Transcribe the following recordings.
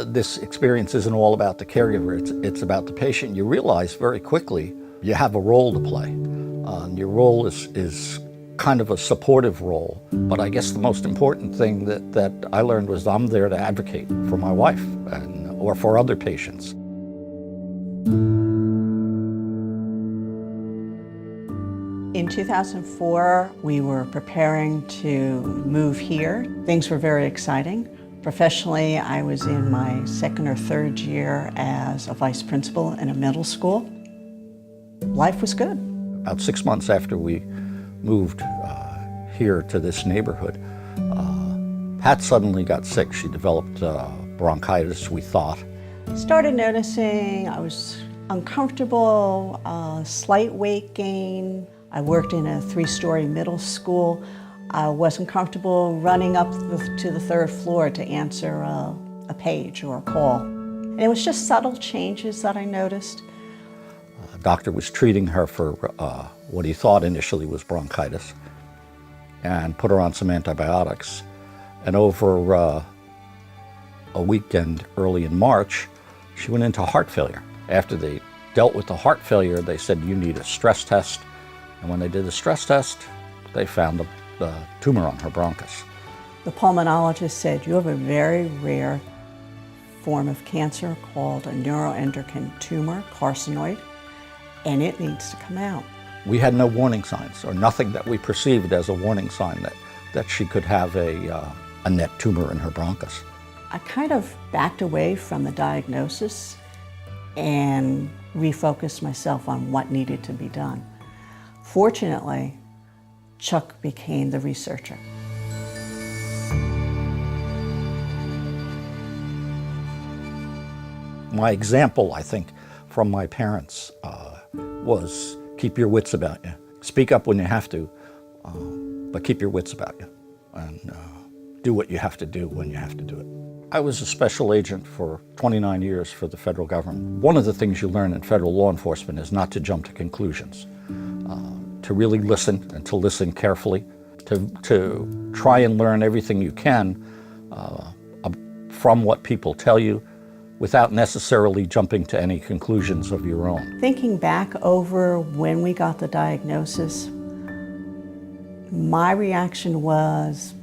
this experience isn't all about the caregiver, it's about the patient. You realize very quickly you have a role to play. Your role is kind of a supportive role, but I guess the most important thing that I learned was I'm there to advocate for my wife or for other patients. In 2004, we were preparing to move here. Things were very exciting. Professionally, I was in my second or third year as a vice principal in a middle school. Life was good. About 6 months after we moved here to this neighborhood, Pat suddenly got sick. She developed bronchitis, we thought. Started noticing I was uncomfortable, slight weight gain. I worked in a 3-story middle school. I wasn't comfortable running up to the 3rd floor to answer a page or a call. And it was just subtle changes that I noticed. The doctor was treating her for what he thought initially was bronchitis and put her on some antibiotics. And over a weekend early in March, she went into heart failure. After they dealt with the heart failure, they said, you need a stress test. And when they did the stress test, they found the tumor on her bronchus. The pulmonologist said, you have a very rare form of cancer called a neuroendocrine tumor, carcinoid, and it needs to come out. We had no warning signs, or nothing that we perceived as a warning sign that she could have a net tumor in her bronchus. I kind of backed away from the diagnosis and refocused myself on what needed to be done. Fortunately, Chuck became the researcher. My example, I think, from my parents was keep your wits about you. Speak up when you have to, but keep your wits about you. And do what you have to do when you have to do it. I was a special agent for 29 years for the federal government. One of the things you learn in federal law enforcement is not to jump to conclusions. To really listen and to listen carefully, to try and learn everything you can from what people tell you without necessarily jumping to any conclusions of your own. Thinking back over when we got the diagnosis, my reaction was,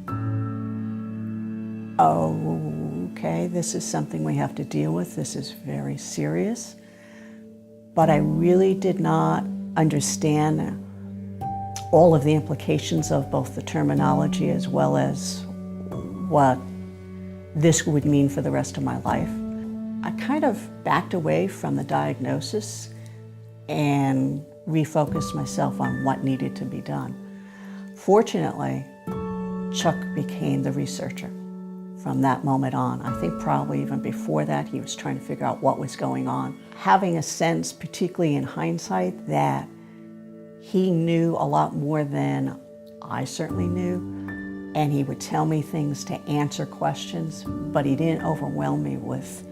oh, okay, this is something we have to deal with. This is very serious. But I really did not understand all of the implications of both the terminology as well as what this would mean for the rest of my life. I kind of backed away from the diagnosis and refocused myself on what needed to be done. Fortunately, Chuck became the researcher from that moment on. I think probably even before that, he was trying to figure out what was going on. Having a sense, particularly in hindsight, that he knew a lot more than I certainly knew, and he would tell me things to answer questions, but he didn't overwhelm me with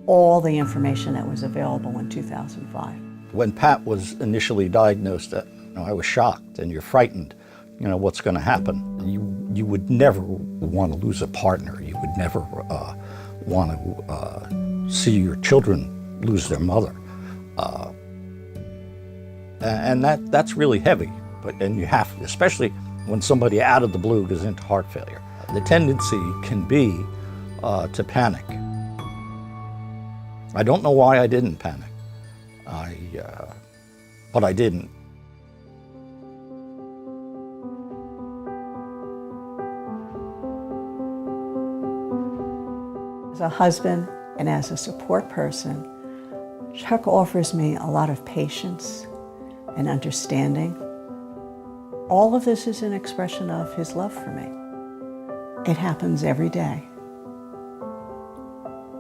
all the information that was available in 2005. When Pat was initially diagnosed, I was shocked, and you're frightened. You know, what's going to happen? You would never want to lose a partner. You would never want to see your children lose their mother. And that's really heavy, and you have to, especially when somebody out of the blue goes into heart failure. The tendency can be to panic. I don't know why I didn't panic, but I didn't. As a husband and as a support person, Chuck offers me a lot of patience and understanding. All of this is an expression of his love for me. It happens every day,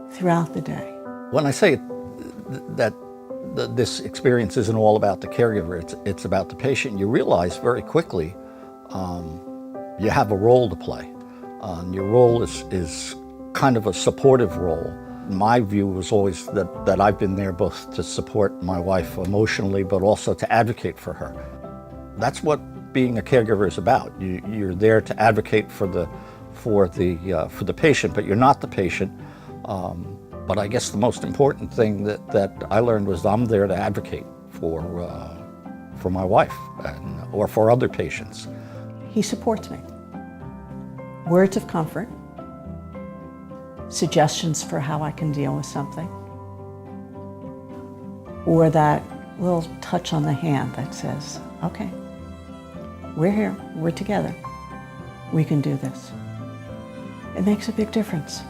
throughout the day. When I say that this experience isn't all about the caregiver, it's about the patient, you realize very quickly you have a role to play. Your role is kind of a supportive role. My view was always that I've been there both to support my wife emotionally, but also to advocate for her. That's what being a caregiver is about. You're there to advocate for the patient, but you're not the patient. But I guess the most important thing that I learned was I'm there to advocate for my wife or for other patients. He supports me. Words of comfort, suggestions for how I can deal with something, or that little touch on the hand that says, okay, we're here, we're together, we can do this. It makes a big difference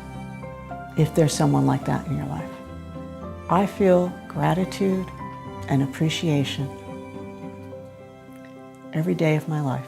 if there's someone like that in your life. I feel gratitude and appreciation every day of my life.